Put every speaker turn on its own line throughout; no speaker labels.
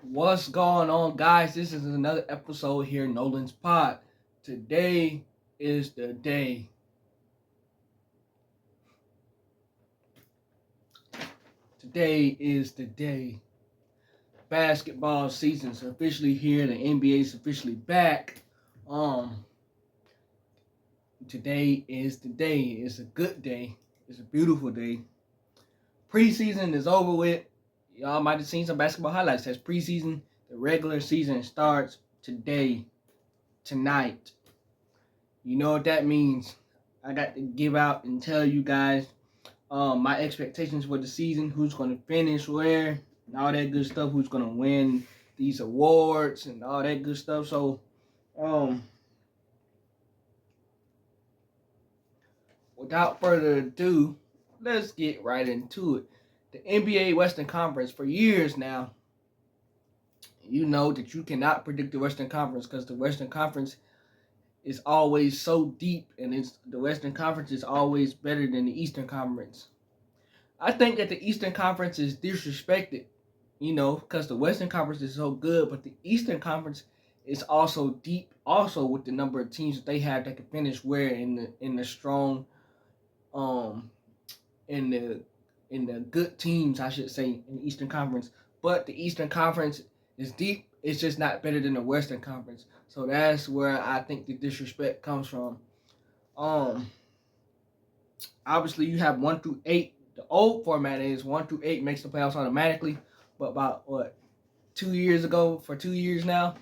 What's going on, guys? This is another episode here, Nolan's Pod. Today is the day. Today is the day. Basketball season's officially here. The NBA's officially back. Um, Today is the day. It's a good day. It's a beautiful day. Preseason is over with. Y'all might have seen some basketball highlights. That's preseason. The regular season starts today, tonight. You know what that means. I got to give out and tell you guys my expectations for the season, who's going to finish where, and all that good stuff, who's going to win these awards and all that good stuff. So, without further ado, let's get right into it. The NBA Western Conference, for years now, you know that you cannot predict the Western Conference because the Western Conference is always so deep, and the Western Conference is always better than the Eastern Conference. I think that the Eastern Conference is disrespected, because the Western Conference is so good, but the Eastern Conference is also deep, also with the number of teams that they have that can finish where in the strong, in the good teams, I should say, in the Eastern Conference. But the Eastern Conference is deep. It's just not better than the Western Conference. So that's where I think the disrespect comes from. Obviously you have 1 through 8. The old format is 1 through 8 makes the playoffs automatically. But about 2 years ago, for 2 years now,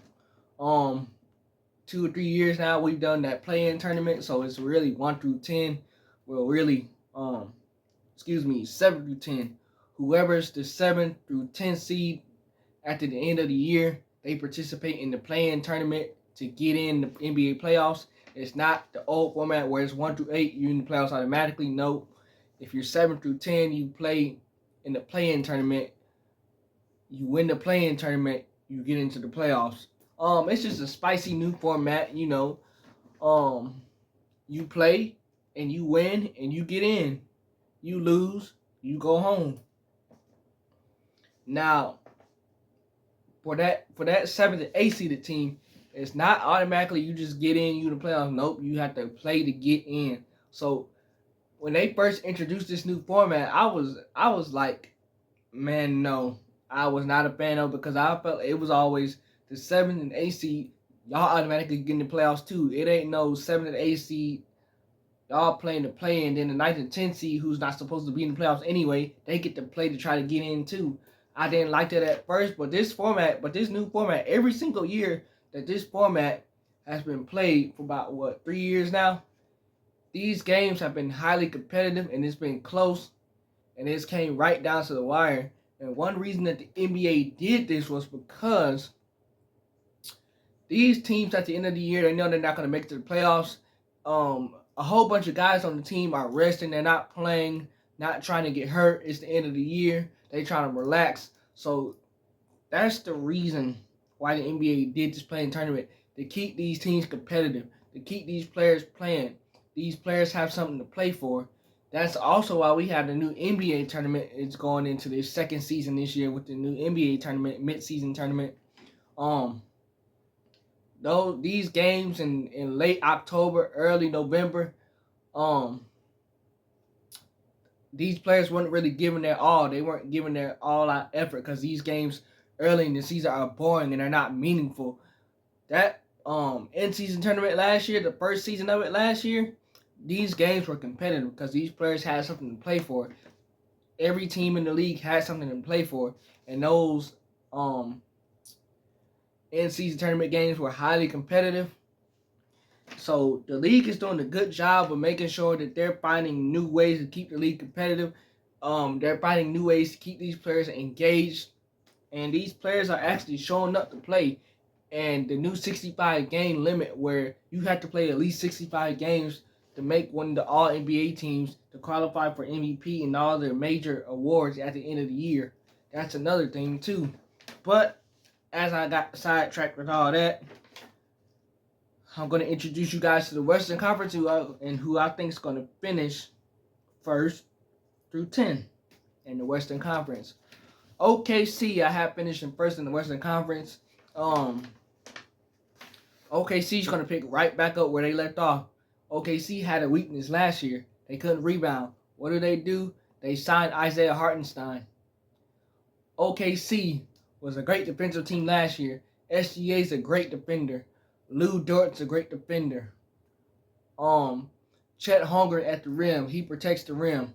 2 or 3 years now, we've done that play-in tournament. So it's really 1 through 10. Well, really, 7 through 10. Whoever's the 7 through 10 seed at the end of the year, they participate in the play-in tournament to get in the NBA playoffs. It's not the old format where it's 1 through 8, you're in the playoffs automatically. No, if you're 7 through 10, you play in the play-in tournament. You win the play-in tournament, you get into the playoffs. It's just a spicy new format, You play and you win and you get in. You lose, you go home. Now, for that 7th and 8th seeded team, it's not automatically you just get in, you the playoffs. Nope, you have to play to get in. So when they first introduced this new format, I was like, man, no, I was not a fan of it because I felt it was always the 7th and 8th seed. Y'all automatically get in the playoffs too. It ain't no 7th and 8th seed. Y'all playing to play, and then the 9th and 10th seed, who's not supposed to be in the playoffs anyway, they get to play to try to get in too. I didn't like that at first, but this new format, every single year that this format has been played for about 3 years now, these games have been highly competitive and it's been close, and it's came right down to the wire. And one reason that the NBA did this was because these teams at the end of the year, they know they're not going to make it to the playoffs. A whole bunch of guys on the team are resting. They're not playing, not trying to get hurt. It's the end of the year. They trying to relax. So that's the reason why the NBA did this play-in tournament, to keep these teams competitive, to keep these players playing. These players have something to play for. That's also why we have the new NBA tournament. It's going into the second season this year with the new NBA tournament, mid-season tournament. Though these games in late October, early November, these players weren't really giving their all. They weren't giving their all-out effort because these games early in the season are boring and they're not meaningful. That in-season tournament last year, the first season of it last year, these games were competitive because these players had something to play for. Every team in the league had something to play for, and those in-season tournament games were highly competitive. So the league is doing a good job of making sure that they're finding new ways to keep the league competitive. They're finding new ways to keep these players engaged, and these players are actually showing up to play. And the new 65 game limit, where you have to play at least 65 games to make one of the All NBA teams to qualify for MVP and all their major awards at the end of the year. That's another thing too. But as I got sidetracked with all that, I'm going to introduce you guys to the Western Conference who I think is going to finish 1st through 10 in the Western Conference. OKC, I have finished in first in the Western Conference. OKC's going to pick right back up where they left off. OKC had a weakness last year. They couldn't rebound. What do? They signed Isaiah Hartenstein. OKC was a great defensive team last year. SGA's a great defender. Lou Dort's a great defender. Chet Holmgren at the rim. He protects the rim.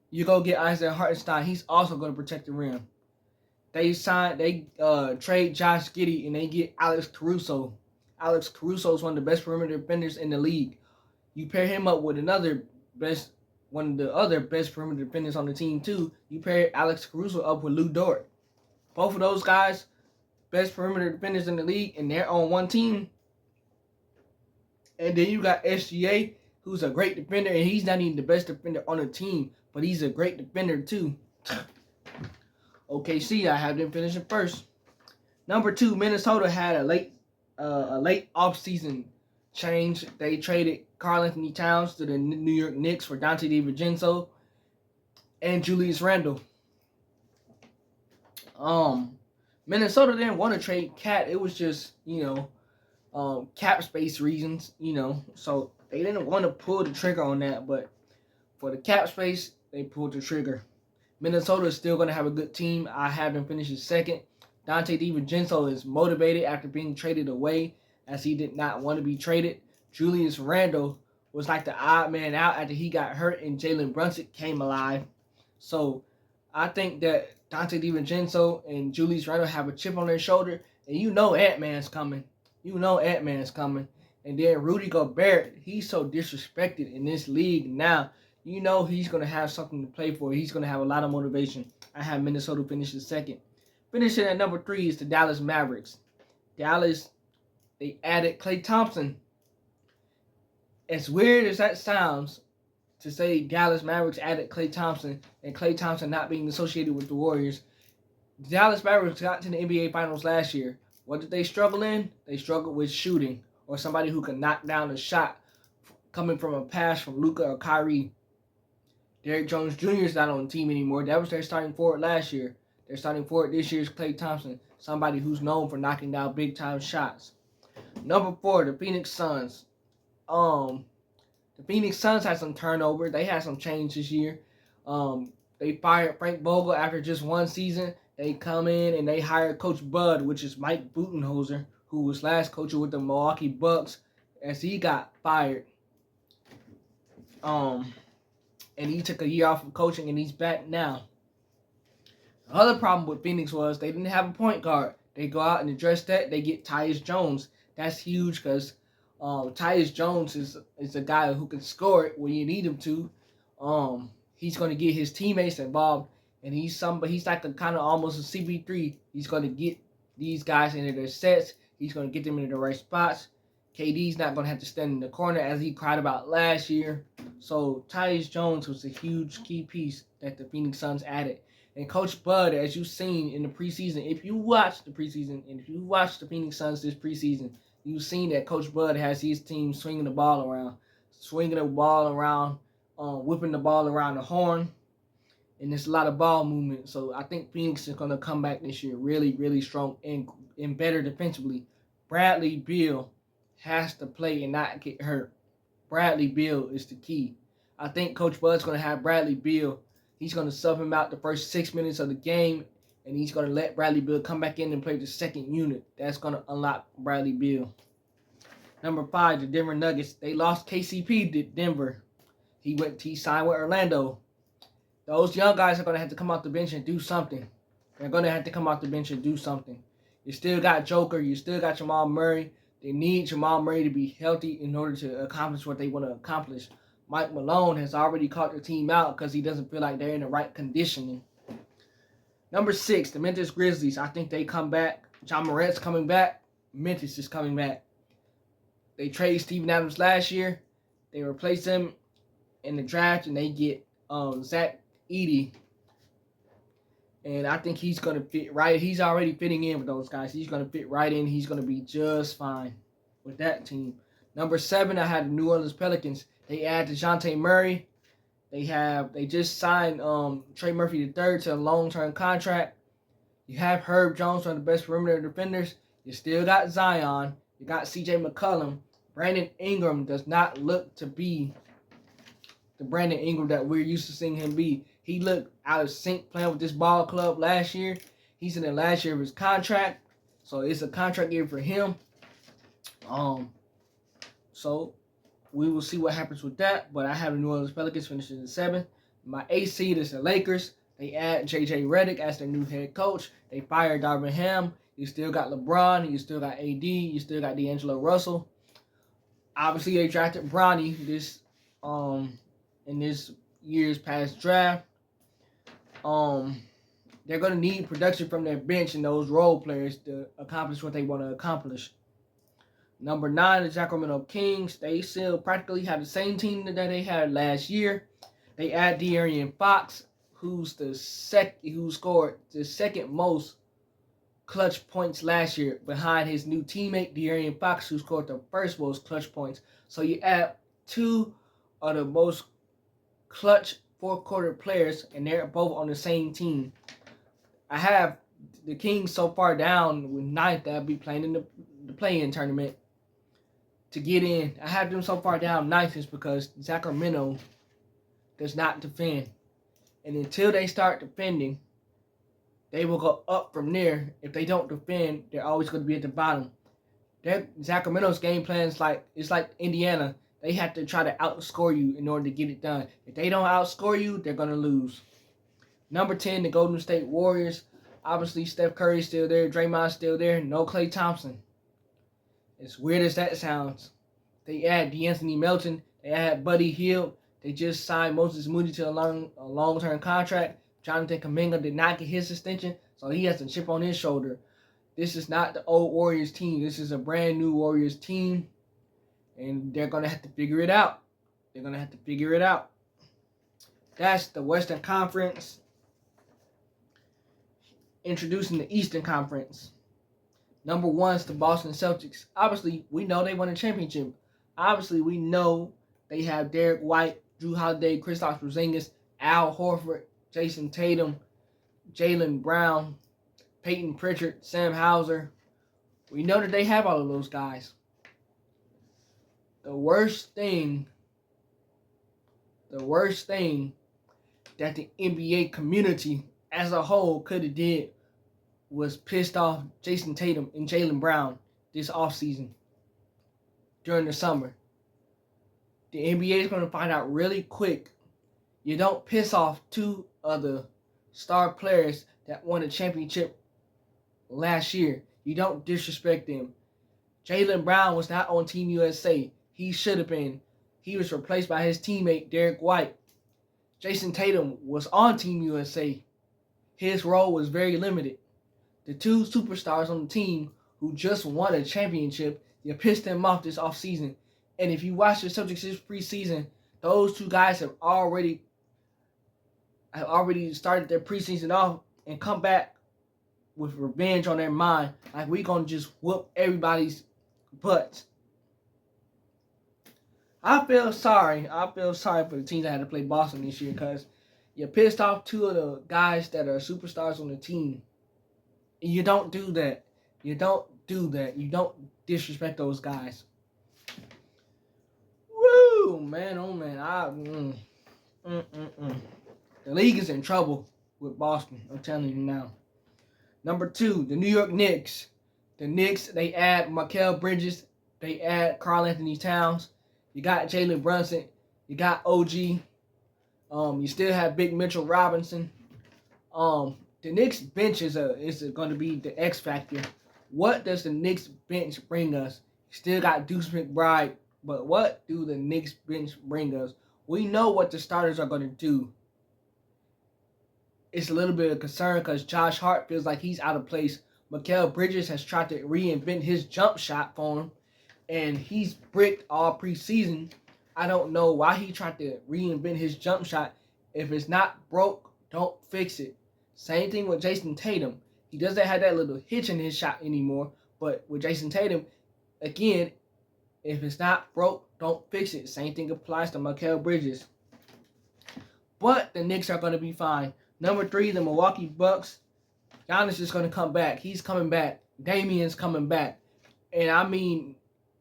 You go get Isaiah Hartenstein. He's also going to protect the rim. They trade Josh Giddey and they get Alex Caruso. Alex Caruso is one of the best perimeter defenders in the league. You pair him up with one of the other best perimeter defenders on the team too. You pair Alex Caruso up with Lou Dort. Both of those guys, best perimeter defenders in the league, and they're on one team. And then you got SGA, who's a great defender, and he's not even the best defender on the team, but he's a great defender too. OKC, I have them finishing first. Number 2, Minnesota had a late offseason change. They traded Karl-Anthony Towns to the New York Knicks for Dante DiVincenzo and Julius Randle. Minnesota didn't want to trade Cat. It was just, cap space reasons, So they didn't want to pull the trigger on that, but for the cap space, they pulled the trigger. Minnesota is still going to have a good team. I have them finishing second. Dante DiVincenzo is motivated after being traded away, as he did not want to be traded. Julius Randle was like the odd man out after he got hurt and Jalen Brunson came alive. So I think that Dante DiVincenzo and Julius Randle have a chip on their shoulder, and Ant-Man's coming. And then Rudy Gobert, he's so disrespected in this league now. He's going to have something to play for. He's going to have a lot of motivation. I have Minnesota finishing second. Finishing at number 3 is the Dallas Mavericks. Dallas, they added Klay Thompson. As weird as that sounds to say Dallas Mavericks added Klay Thompson and Klay Thompson not being associated with the Warriors, the Dallas Mavericks got to the NBA Finals last year. What did they struggle in? They struggled with shooting, or somebody who can knock down a shot coming from a pass from Luka or Kyrie. Derrick Jones Jr. is not on the team anymore. That was their starting forward last year. Their starting forward this year is Klay Thompson, somebody who's known for knocking down big-time shots. Number 4, the Phoenix Suns. The Phoenix Suns had some turnover. They had some change this year. They fired Frank Vogel after just one season. They come in and they hired Coach Bud, which is Mike Budenholzer, who was last coach with the Milwaukee Bucks, as he got fired. And he took a year off of coaching, and he's back now. The other problem with Phoenix was they didn't have a point guard. They go out and address that. They get Tyus Jones. That's huge because Tyus Jones is a guy who can score it when you need him to. He's going to get his teammates involved, and he's like a kind of almost a CP3. He's going to get these guys into their sets. He's going to get them into the right spots. KD's not going to have to stand in the corner as he cried about last year. So Tyus Jones was a huge key piece that the Phoenix Suns added. And Coach Bud, as you've seen in the preseason, if you watch the preseason and if you watch the Phoenix Suns this preseason, you've seen that Coach Bud has his team swinging the ball around, whipping the ball around the horn, and there's a lot of ball movement. So I think Phoenix is going to come back this year really, really strong and better defensively. Bradley Beal has to play and not get hurt. Bradley Beal is the key. I think Coach Bud's going to have Bradley Beal. He's going to sub him out the first 6 minutes of the game, and he's going to let Bradley Beal come back in and play the second unit. That's going to unlock Bradley Beal. Number 5, the Denver Nuggets. They lost KCP to Denver. He signed with Orlando. Those young guys are going to have to come off the bench and do something. They're going to have to come off the bench and do something. You still got Joker. You still got Jamal Murray. They need Jamal Murray to be healthy in order to accomplish what they want to accomplish. Mike Malone has already caught the team out because he doesn't feel like they're in the right conditioning. Number 6, the Memphis Grizzlies. I think they come back. John Morant's coming back. Memphis is coming back. They traded Steven Adams last year. They replace him in the draft, and they get Zach Edey. And I think he's going to fit right. He's already fitting in with those guys. He's going to fit right in. He's going to be just fine with that team. Number 7, I had the New Orleans Pelicans. They add DeJounte Murray. They just signed Trey Murphy III to a long-term contract. You have Herb Jones, one of the best perimeter defenders. You still got Zion. You got C.J. McCollum. Brandon Ingram does not look to be the Brandon Ingram that we're used to seeing him be. He looked out of sync playing with this ball club last year. He's in the last year of his contract, so it's a contract year for him. So we will see what happens with that. But I have the New Orleans Pelicans finishing in 7th. My 8th seed is the Lakers. They add J.J. Redick as their new head coach. They fired Darvin Ham. You still got LeBron. You still got AD. You still got D'Angelo Russell. Obviously, they drafted Bronny in this year's past draft. They're going to need production from their bench and those role players to accomplish what they want to accomplish. Number 9, the Sacramento Kings. They still practically have the same team that they had last year. They add De'Aaron Fox, who scored the second most clutch points last year behind his new teammate De'Aaron Fox, who scored the first most clutch points. So you add 2 of the most clutch fourth quarter players, and they're both on the same team. I have the Kings so far down with 9th that I'll be playing in the play-in tournament to get in. I have them so far down 9th is because Sacramento does not defend. And until they start defending, they will go up from there. If they don't defend, they're always going to be at the bottom. Sacramento's game plan is like Indiana. They have to try to outscore you in order to get it done. If they don't outscore you, they're going to lose. Number 10, the Golden State Warriors. Obviously, Steph Curry's still there. Draymond's still there. No Klay Thompson. As weird as that sounds. They add DeAnthony Melton. They add Buddy Hield. They just signed Moses Moody to a long-term contract. Jonathan Kuminga did not get his extension, so he has a chip on his shoulder. This is not the old Warriors team. This is a brand new Warriors team, and they're going to have to figure it out. That's the Western Conference. Introducing the Eastern Conference. Number 1 is the Boston Celtics. Obviously, we know they won a championship. Obviously, we know they have Derek White, Drew Holiday, Kristaps Porzingis, Al Horford, Jason Tatum, Jaylen Brown, Peyton Pritchard, Sam Hauser. We know that they have all of those guys. The worst thing that the NBA community as a whole could have did was pissed off Jason Tatum and Jaylen Brown this offseason during the summer. The NBA is going to find out really quick. You don't piss off 2 other star players that won a championship last year. You don't disrespect them. Jaylen Brown was not on Team USA. He should have been. He was replaced by his teammate, Derek White. Jason Tatum was on Team USA. His role was very limited. The 2 superstars on the team who just won a championship, you pissed them off this offseason. And if you watch the Celtics this preseason, those 2 guys have already started their preseason off and come back with revenge on their mind. Like, we going to just whoop everybody's butts. I feel sorry for the teams that had to play Boston this year because you pissed off 2 of the guys that are superstars on the team. And you don't do that. You don't disrespect those guys. Woo, man, oh man. The league is in trouble with Boston. I'm telling you now. Number 2, the New York Knicks. The Knicks, they add Mikal Bridges. They add Karl Anthony Towns. You got Jalen Brunson. You got OG. You still have Big Mitchell Robinson. The Knicks bench is going to be the X factor. What does the Knicks bench bring us? Still got Deuce McBride, but what do the Knicks bench bring us? We know what the starters are going to do. It's a little bit of concern because Josh Hart feels like he's out of place. Mikal Bridges has tried to reinvent his jump shot for him, and he's bricked all preseason. I don't know why he tried to reinvent his jump shot. If it's not broke, don't fix it. Same thing with Jason Tatum. He doesn't have that little hitch in his shot anymore. But with Jason Tatum, again, if it's not broke, don't fix it. Same thing applies to Mikal Bridges. But the Knicks are going to be fine. Number 3, the Milwaukee Bucks. Giannis is going to come back. He's coming back. Damian's coming back. And I mean,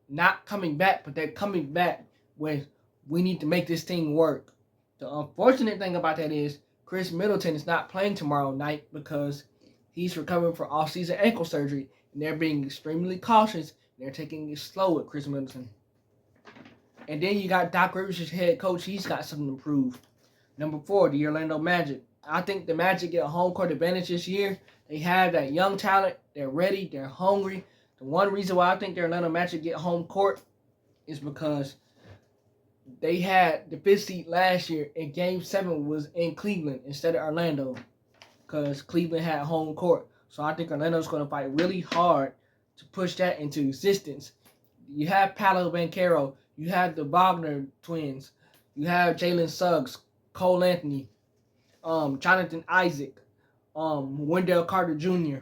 not coming back, but they're coming back when we need to make this thing work. The unfortunate thing about that is Chris Middleton is not playing tomorrow night because he's recovering from off-season ankle surgery. And they're being extremely cautious. They're taking it slow with Chris Middleton. And then you got Doc Rivers' head coach. He's got something to prove. Number 4, the Orlando Magic. I think the Magic get a home court advantage this year. They have that young talent. They're ready. They're hungry. The one reason why I think the Orlando Magic get home court is because they had the 5th seed last year, and Game 7 was in Cleveland instead of Orlando because Cleveland had home court. So I think Orlando's going to fight really hard to push that into existence. You have Paolo Banchero. You have the Wagner twins. You have Jalen Suggs, Cole Anthony, Jonathan Isaac, Wendell Carter Jr.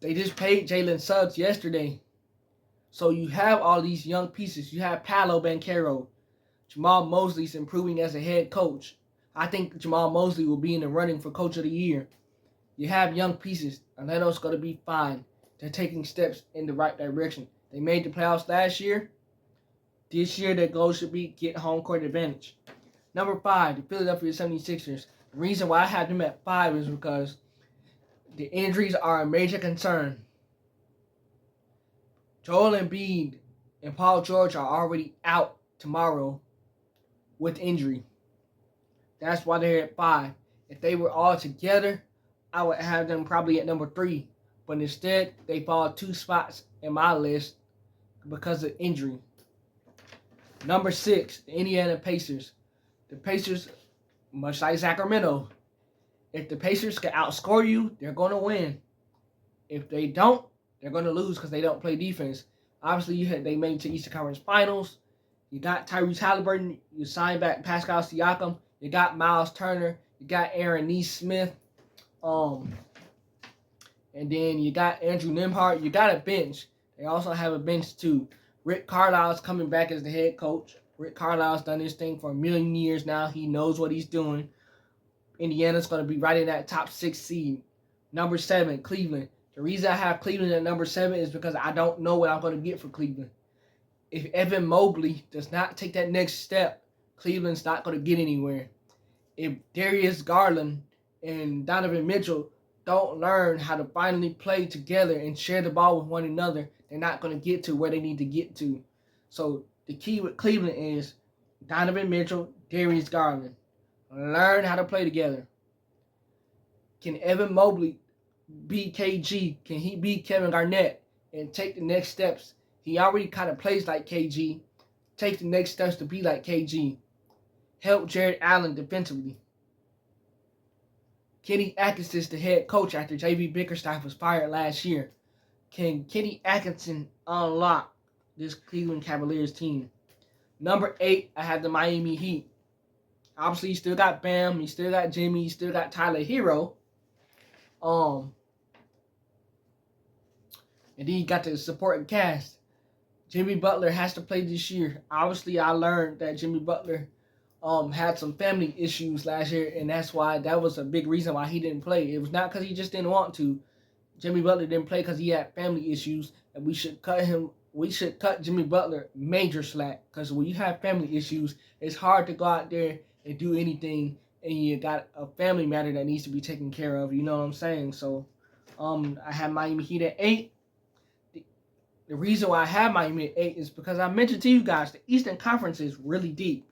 They just paid Jalen Suggs yesterday. So you have all these young pieces. You have Paolo Banchero. Jamal Mosley's improving as a head coach. I think Jamal Mosley will be in the running for Coach of the Year. You have young pieces. Orlando's going to be fine. They're taking steps in the right direction. They made the playoffs last year. This year, their goal should be get home court advantage. Number 5, the Philadelphia 76ers. The reason why I have them at 5 is because the injuries are a major concern. Joel Embiid and Paul George are already out tomorrow with injury. That's why they're at 5. If they were all together, I would have them probably at number 3. But instead, they fall 2 spots in my list because of injury. Number 6, the Indiana Pacers. The Pacers, much like Sacramento, if the Pacers can outscore you, they're going to win. If they don't, they're going to lose because they don't play defense. Obviously, they made it to Eastern Conference Finals. You got Tyrese Halliburton. You signed back Pascal Siakam. You got Miles Turner. You got Aaron Nesmith. And then you got Andrew Nembhard. You got a bench. They also have a bench too. Rick Carlisle's coming back as the head coach. Rick Carlisle's done this thing for a million years now. He knows what he's doing. Indiana's going to be right in that top 6 seed. Number 7, Cleveland. The reason I have Cleveland at number 7 is because I don't know what I'm going to get for Cleveland. If Evan Mobley does not take that next step, Cleveland's not going to get anywhere. If Darius Garland and Donovan Mitchell don't learn how to finally play together and share the ball with one another, they're not going to get to where they need to get to. So the key with Cleveland is Donovan Mitchell, Darius Garland. Learn how to play together. Can Evan Mobley beat KG? Can he beat Kevin Garnett and take the next steps? He already kind of plays like KG. Take the next steps to be like KG. Help Jared Allen defensively. Kenny Atkinson is the head coach after J.B. Bickerstaff was fired last year. Can Kenny Atkinson unlock this Cleveland Cavaliers team? Number 8, I have the Miami Heat. Obviously, you still got Bam, you still got Jimmy, you still got Tyler Hero. And then you got the supporting cast. Jimmy Butler has to play this year. Obviously, I learned that Jimmy Butler had some family issues last year, and that's why that was a big reason why he didn't play. It was not because he just didn't want to. Jimmy Butler didn't play because he had family issues, and we should cut him. We should cut Jimmy Butler major slack because when you have family issues, it's hard to go out there and do anything, and you got a family matter that needs to be taken care of. You know what I'm saying? So, I have Miami Heat at 8. The reason why I have Miami at 8 is because I mentioned to you guys the Eastern Conference is really deep.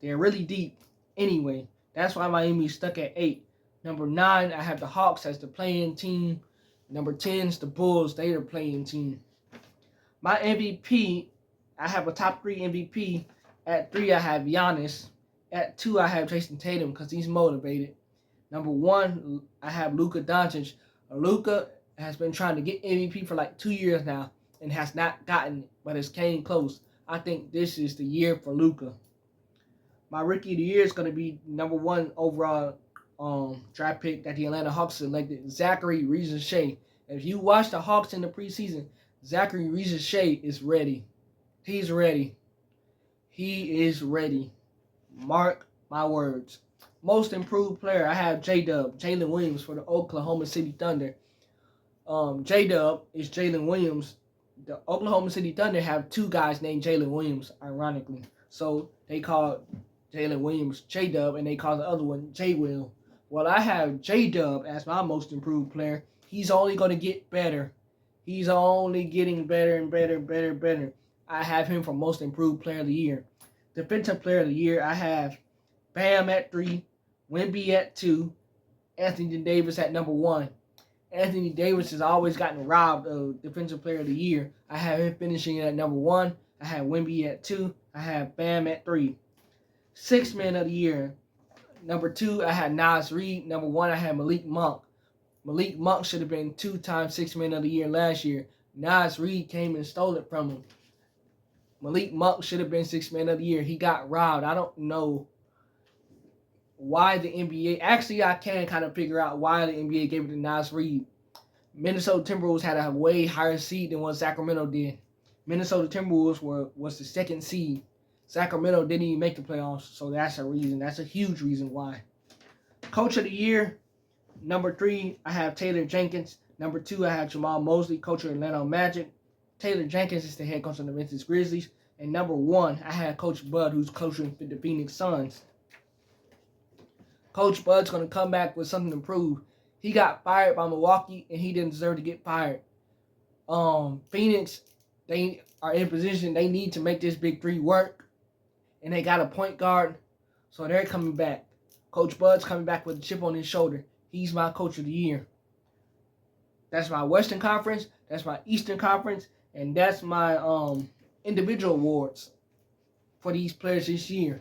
They're really deep anyway. That's why Miami's stuck at 8. Number 9, I have the Hawks as the playing team. Number 10 is the Bulls. They're the playing team. My MVP, I have a top 3 MVP. At 3, I have Giannis. At 2, I have Jason Tatum because he's motivated. Number 1, I have Luka Doncic. Luka has been trying to get MVP for like 2 years now and has not gotten it, but it's came close. I think this is the year for Luka. My Rookie of the Year is going to be number 1 overall draft pick that the Atlanta Hawks selected, Zachary Reese-Shea. If you watch the Hawks in the preseason, Zachary Reese-Shea is ready. He's ready. He is ready. Mark my words. most improved player, I have J-Dub, Jalen Williams for the Oklahoma City Thunder. J-Dub is Jalen Williams. The Oklahoma City Thunder have two guys named Jalen Williams, ironically. So they call Jalen Williams J-Dub, and they call the other one J-Will. Well, I have J-Dub as my most improved player. He's only going to get better. He's only getting better and better. I have him for most improved player of the year. Defensive player of the year, I have Bam at 3, Wemby at 2, Anthony Davis at number 1. Anthony Davis has always gotten robbed of Defensive Player of the Year. I have him finishing at number 1. I have Wemby at 2. I have Bam at 3. Sixth Man of the Year. Number 2, I had Nas Reed. Number 1, I had Malik Monk. Malik Monk should have been 2-time Sixth Man of the Year last year. Nas Reed came and stole it from him. Malik Monk should have been Sixth Man of the Year. He got robbed. I don't know why the NBA, actually I can kind of figure out why the NBA gave it to Nas Reed. Minnesota Timberwolves had a way higher seed than what Sacramento did. Minnesota Timberwolves was the second seed. Sacramento didn't even make the playoffs, so that's a reason. That's a huge reason why. Coach of the Year, number 3, I have Taylor Jenkins. Number 2, I have Jamal Mosley, coach of Atlanta Magic. Taylor Jenkins is the head coach of the Memphis Grizzlies. And number 1, I have Coach Bud, who's coaching the Phoenix Suns. Coach Bud's going to come back with something to prove. He got fired by Milwaukee, and he didn't deserve to get fired. Phoenix, they are in position. They need to make this big 3 work, and they got a point guard, so they're coming back. Coach Bud's coming back with a chip on his shoulder. He's my Coach of the Year. That's my Western Conference. That's my Eastern Conference, and that's my individual awards for these players this year.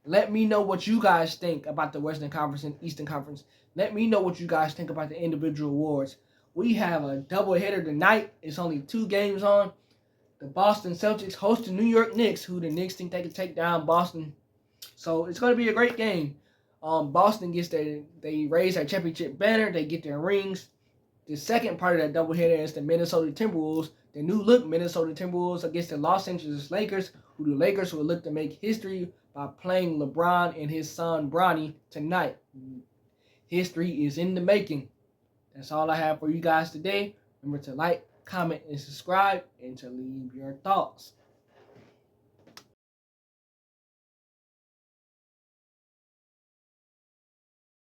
Let me know what you guys think about the Western Conference and Eastern Conference. Let me know what you guys think about the individual awards. We have a doubleheader tonight. It's only 2 games on. The Boston Celtics host the New York Knicks, who the Knicks think they can take down Boston. So it's going to be a great game. Boston they raise their championship banner. They get their rings. The second part of that doubleheader is the Minnesota Timberwolves, the new look Minnesota Timberwolves against the Los Angeles Lakers, who the Lakers will look to make history by playing LeBron and his son Bronny tonight. History is in the making. That's all I have for you guys today. Remember to like, comment, and subscribe, and to leave your thoughts.